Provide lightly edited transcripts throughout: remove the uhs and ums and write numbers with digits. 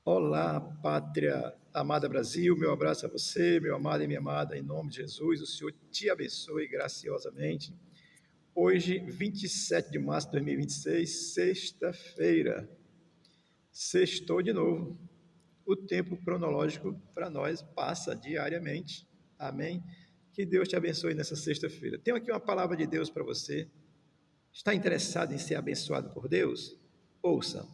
Olá, pátria amada Brasil, meu abraço a você, meu amado e minha amada, em nome de Jesus, o Senhor te abençoe graciosamente. Hoje, 27 de março de 2026, sexta-feira, sextou de novo. O tempo cronológico para nós passa diariamente, amém? Que Deus te abençoe nessa sexta-feira. Tenho aqui uma palavra de Deus para você. Está interessado em ser abençoado por Deus? Ouça.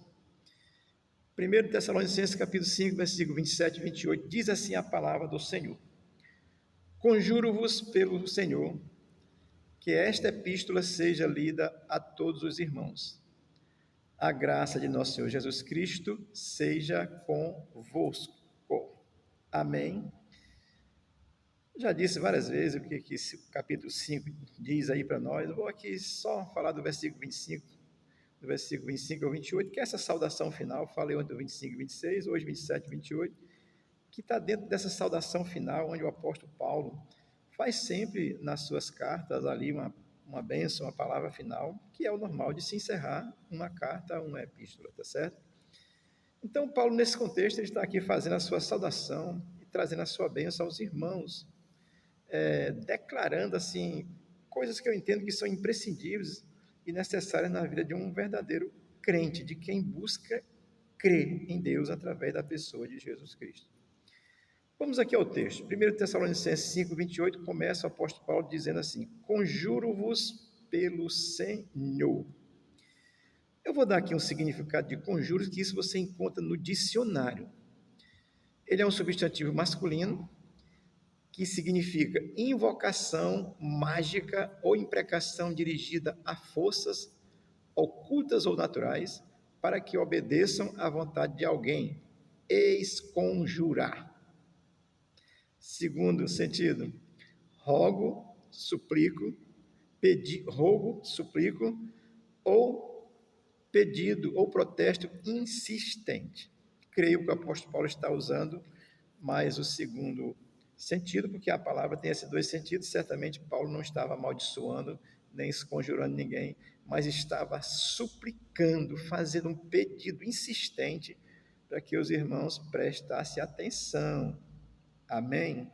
1 Tessalonicenses capítulo 5, versículo 27 e 28, diz assim a palavra do Senhor: Conjuro-vos pelo Senhor, que esta epístola seja lida a todos os irmãos. A graça de nosso Senhor Jesus Cristo seja convosco. Amém. Já disse várias vezes o que esse capítulo 5 diz aí para nós. Eu vou aqui só falar do versículo 25, do versículo 25 ao 28, que é essa saudação final. Falei ontem do 25 e 26, hoje 27 e 28. Que está dentro dessa saudação final, onde o apóstolo Paulo faz sempre nas suas cartas ali uma bênção, uma palavra final, que é o normal de se encerrar uma carta, uma epístola, tá certo? Então, Paulo, nesse contexto, ele está aqui fazendo a sua saudação e trazendo a sua bênção aos irmãos, declarando, assim, coisas que eu entendo que são imprescindíveis e necessárias na vida de um verdadeiro crente, de quem busca crer em Deus através da pessoa de Jesus Cristo. Vamos aqui ao texto. 1 Tessalonicenses 5, 28, começa o apóstolo Paulo dizendo assim: Conjuro-vos pelo Senhor. Eu vou dar aqui um significado de conjuros, que isso você encontra no dicionário. Ele é um substantivo masculino, que significa invocação mágica ou imprecação dirigida a forças ocultas ou naturais para que obedeçam à vontade de alguém. Esconjurar. Segundo sentido, rogo, suplico, ou pedido ou protesto insistente. Creio que o apóstolo Paulo está usando mais o segundo sentido, porque a palavra tem esses dois sentidos. Certamente Paulo não estava amaldiçoando, nem esconjurando ninguém, mas estava suplicando, fazendo um pedido insistente para que os irmãos prestassem atenção. Amém?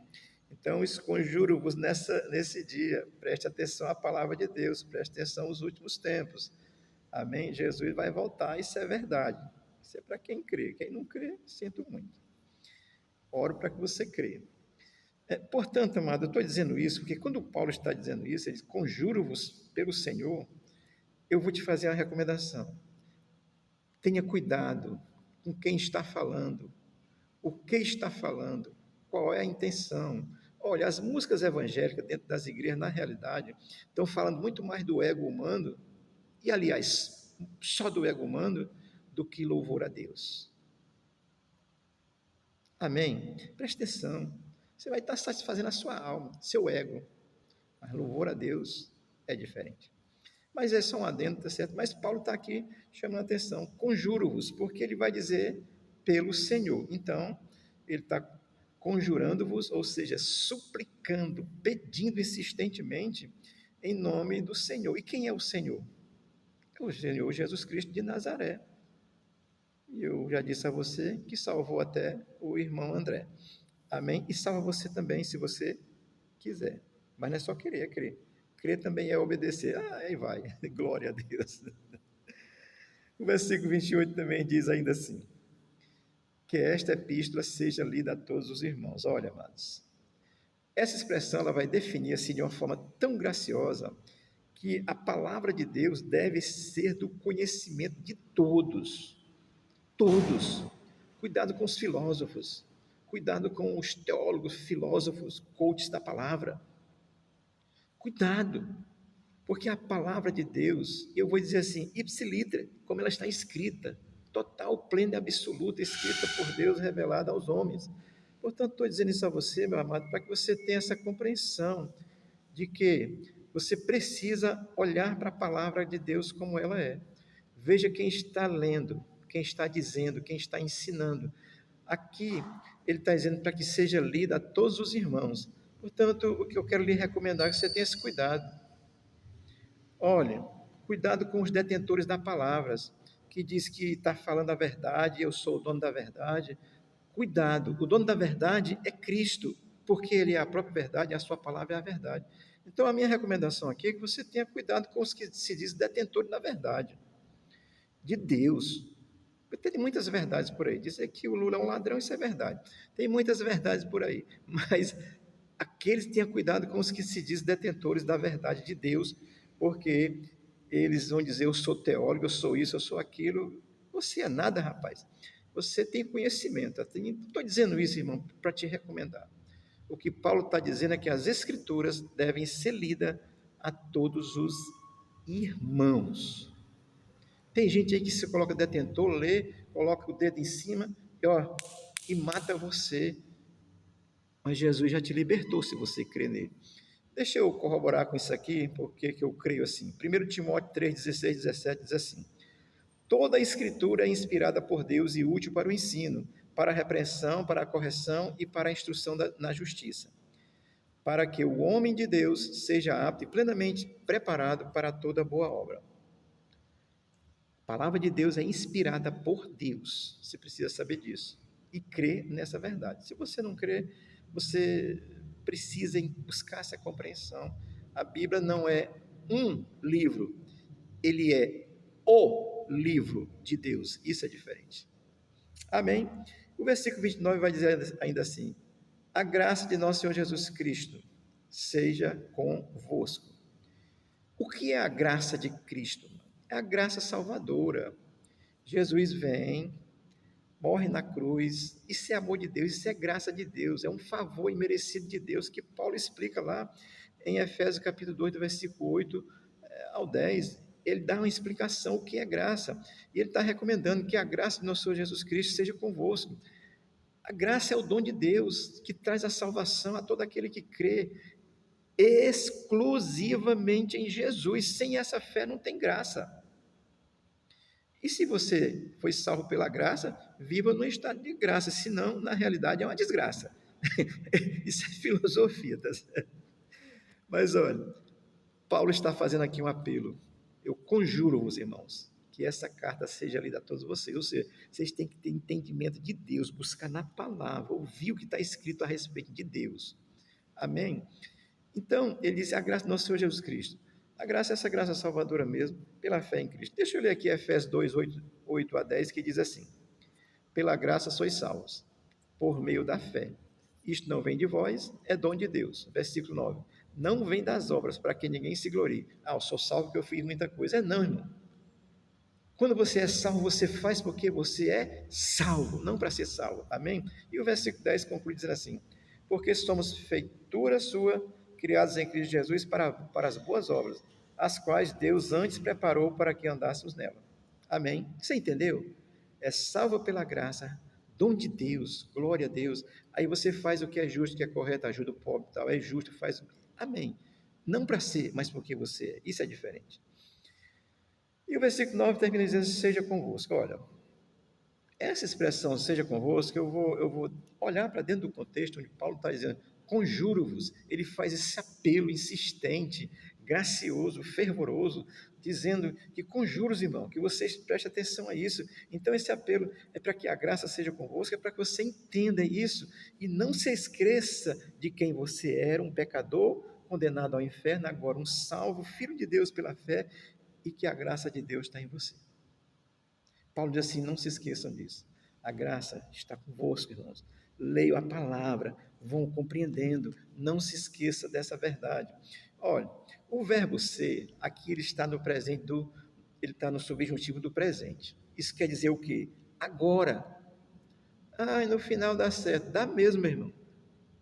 Então, conjuro-vos nesse dia, preste atenção à palavra de Deus, preste atenção aos últimos tempos. Amém? Jesus vai voltar, isso é verdade. Isso é para quem crê. Quem não crê, sinto muito. Oro para que você crê. Portanto, amado, eu estou dizendo isso, porque quando Paulo está dizendo isso, ele diz, conjuro-vos pelo Senhor, eu vou te fazer uma recomendação. Tenha cuidado com quem está falando, o que está falando, qual é a intenção. Olha, as músicas evangélicas dentro das igrejas, na realidade, estão falando muito mais do ego humano, e aliás, só do ego humano, do que louvor a Deus. Amém? Preste atenção. Você vai estar satisfazendo a sua alma, seu ego. Mas louvor a Deus é diferente. Mas é só um adendo, tá certo? Mas Paulo está aqui chamando a atenção. Conjuro-vos, porque ele vai dizer pelo Senhor. Então, ele está conjurando-vos, ou seja, suplicando, pedindo insistentemente em nome do Senhor. E quem é o Senhor? É o Senhor Jesus Cristo de Nazaré. E eu já disse a você que salvou até o irmão André. Amém? E salva você também, se você quiser. Mas não é só querer, é crer. Crer também é obedecer. Aí vai. Glória a Deus. O versículo 28 também diz ainda assim: que esta epístola seja lida a todos os irmãos. Olha, amados, essa expressão ela vai definir assim de uma forma tão graciosa que a palavra de Deus deve ser do conhecimento de todos. Todos. Cuidado com os filósofos. Cuidado com os teólogos, filósofos, coaches da palavra. Cuidado, porque a palavra de Deus, eu vou dizer assim, ipsiliter, como ela está escrita, total, plena e absoluta, escrita por Deus, revelada aos homens. Portanto, estou dizendo isso a você, meu amado, para que você tenha essa compreensão de que você precisa olhar para a palavra de Deus como ela é. Veja quem está lendo, quem está dizendo, quem está ensinando. Aqui, ele está dizendo para que seja lida a todos os irmãos. Portanto, o que eu quero lhe recomendar é que você tenha esse cuidado. Olha, cuidado com os detentores da palavra, que diz que está falando a verdade, eu sou o dono da verdade. Cuidado, o dono da verdade é Cristo, porque Ele é a própria verdade e a sua palavra é a verdade. Então, a minha recomendação aqui é que você tenha cuidado com os que se diz detentores da verdade, de Deus. Porque tem muitas verdades por aí. Dizer que o Lula é um ladrão, isso é verdade. Tem muitas verdades por aí. Mas aqueles tenham cuidado com os que se diz detentores da verdade de Deus, porque eles vão dizer: eu sou teólogo, eu sou isso, eu sou aquilo. Você é nada, rapaz. Você tem conhecimento. Estou dizendo isso, irmão, para te recomendar. O que Paulo está dizendo é que as Escrituras devem ser lidas a todos os irmãos. Tem gente aí que se coloca detentor, lê, coloca o dedo em cima e mata você. Mas Jesus já te libertou se você crê nele. Deixa eu corroborar com isso aqui, porque que eu creio assim. 1 Timóteo 3, 16, 17 diz assim: toda a escritura é inspirada por Deus e útil para o ensino, para a repreensão, para a correção e para a instrução na justiça, para que o homem de Deus seja apto e plenamente preparado para toda boa obra. A palavra de Deus é inspirada por Deus. Você precisa saber disso e crer nessa verdade. Se você não crê, você precisa buscar essa compreensão. A Bíblia não é um livro, ele é o livro de Deus. Isso é diferente. Amém? O versículo 29 vai dizer ainda assim: a graça de nosso Senhor Jesus Cristo seja convosco. O que é a graça de Cristo? É a graça salvadora. Jesus vem, morre na cruz, isso é amor de Deus, isso é graça de Deus, é um favor imerecido de Deus, que Paulo explica lá em Efésios capítulo 2, do versículo 8 ao 10, ele dá uma explicação o que é graça, e ele está recomendando que a graça de nosso Senhor Jesus Cristo seja convosco. A graça é o dom de Deus, que traz a salvação a todo aquele que crê exclusivamente em Jesus. Sem essa fé não tem graça. E se você foi salvo pela graça, viva no estado de graça, senão, na realidade, é uma desgraça. Isso é filosofia, tá certo? Mas olha, Paulo está fazendo aqui um apelo. Eu conjuro os irmãos que essa carta seja lida a todos vocês. Ou seja, vocês têm que ter entendimento de Deus, buscar na palavra, ouvir o que está escrito a respeito de Deus. Amém? Então, ele diz a graça do nosso Senhor Jesus Cristo. A graça é essa graça salvadora mesmo, pela fé em Cristo. Deixa eu ler aqui Efésios 2, 8 a 10, que diz assim: pela graça sois salvos, por meio da fé. Isto não vem de vós, é dom de Deus. Versículo 9. Não vem das obras, para que ninguém se glorie. Eu sou salvo porque eu fiz muita coisa. Não, irmão. Quando você é salvo, você faz porque você é salvo, não para ser salvo. Amém? E o versículo 10 conclui dizendo assim: porque somos feitura sua, criados em Cristo Jesus para as boas obras, as quais Deus antes preparou para que andássemos nela. Amém? Você entendeu? É salvo pela graça, dom de Deus, glória a Deus. Aí você faz o que é justo, o que é correto, ajuda o pobre, tal, é justo, faz. Amém? Não para ser, mas porque você é. Isso é diferente. E o versículo 9 termina dizendo: seja convosco. Olha, essa expressão, seja convosco, eu vou olhar para dentro do contexto onde Paulo está dizendo, conjuro-vos. Ele faz esse apelo insistente, gracioso, fervoroso, dizendo que conjuro os irmãos, que vocês prestem atenção a isso. Então, esse apelo é para que a graça seja convosco, é para que você entenda isso e não se esqueça de quem você era, um pecador condenado ao inferno, agora um salvo, filho de Deus pela fé, e que a graça de Deus está em você. Paulo diz assim: não se esqueçam disso. A graça está convosco, irmãos. Leiam a palavra, vão compreendendo. Não se esqueça dessa verdade. Olha, o verbo ser, aqui ele está no presente ele está no subjuntivo do presente. Isso quer dizer o quê? Agora. No final dá certo. Dá mesmo, meu irmão.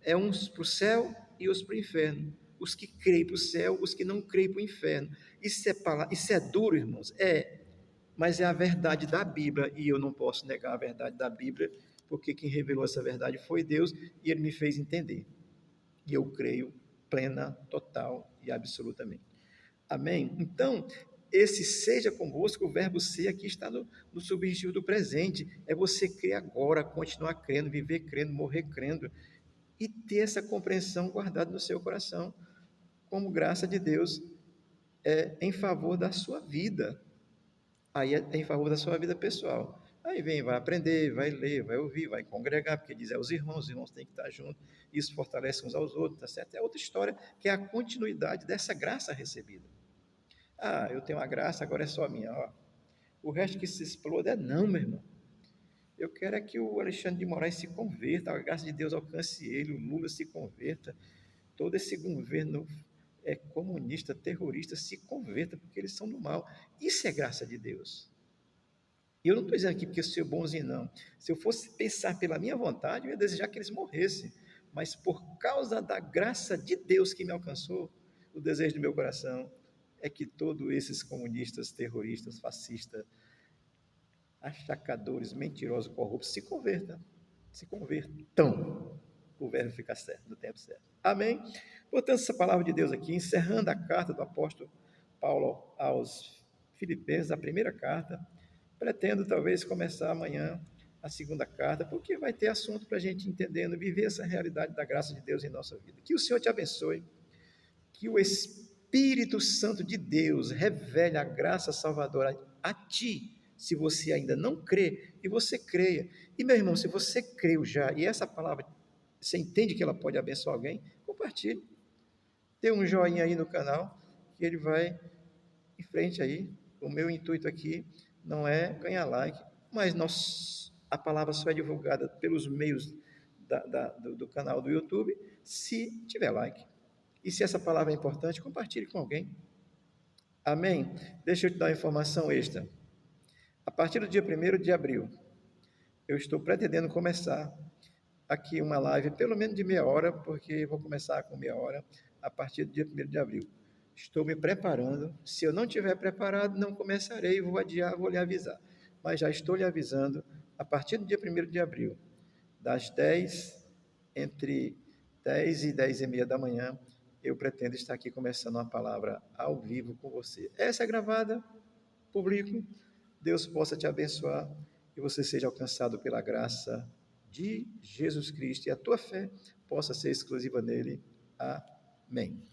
É uns para o céu e outros para o inferno. Os que creem para o céu, os que não creem para o inferno. Isso é duro, irmãos? Mas é a verdade da Bíblia, e eu não posso negar a verdade da Bíblia, porque quem revelou essa verdade foi Deus, e Ele me fez entender. E eu creio plena, total e absolutamente. Amém? Então, esse seja convosco, o verbo ser aqui está no subjuntivo do presente, é você crer agora, continuar crendo, viver crendo, morrer crendo, e ter essa compreensão guardada no seu coração, como graça de Deus em favor da sua vida. Aí é em favor da sua vida pessoal. Aí vem, vai aprender, vai ler, vai ouvir, vai congregar, porque diz, os irmãos têm que estar juntos, isso fortalece uns aos outros, tá certo? É outra história, que é a continuidade dessa graça recebida. Ah, eu tenho uma graça, agora é só minha, ó. O resto que se exploda é não, meu irmão. Eu quero é que o Alexandre de Moraes se converta, a graça de Deus alcance ele, o Lula se converta, todo esse governo comunista, terrorista, se converta, porque eles são do mal. Isso é graça de Deus. E eu não estou dizendo aqui porque eu sou bonzinho, não. Se eu fosse pensar pela minha vontade, eu ia desejar que eles morressem. Mas por causa da graça de Deus que me alcançou, o desejo do meu coração é que todos esses comunistas, terroristas, fascistas, achacadores, mentirosos, corruptos, se convertam, o verbo fica certo, no tempo certo. Amém? Portanto, essa palavra de Deus aqui, encerrando a carta do apóstolo Paulo aos Filipenses, a primeira carta, pretendo talvez começar amanhã a segunda carta, porque vai ter assunto para a gente entendendo, viver essa realidade da graça de Deus em nossa vida. Que o Senhor te abençoe, que o Espírito Santo de Deus revele a graça salvadora a ti, se você ainda não crê, e você creia. E, meu irmão, se você creu já, e essa palavra, você entende que ela pode abençoar alguém, compartilhe. Dê um joinha aí no canal, que ele vai em frente aí. O meu intuito aqui não é ganhar like, mas a palavra só é divulgada pelos meios do canal do YouTube, se tiver like. E se essa palavra é importante, compartilhe com alguém. Amém? Deixa eu te dar uma informação extra. A partir do dia 1º de abril, eu estou pretendendo começar aqui uma live, pelo menos de meia hora, porque vou começar com meia hora, a partir do dia 1º de abril. Estou me preparando. Se eu não estiver preparado, não começarei, vou adiar, vou lhe avisar. Mas já estou lhe avisando, a partir do dia 1º de abril, das 10, entre 10 e 10 e meia da manhã, eu pretendo estar aqui começando uma palavra ao vivo com você. Essa é gravada, publico. Deus possa te abençoar e você seja alcançado pela graça de Jesus Cristo e a tua fé possa ser exclusiva nele. Amém.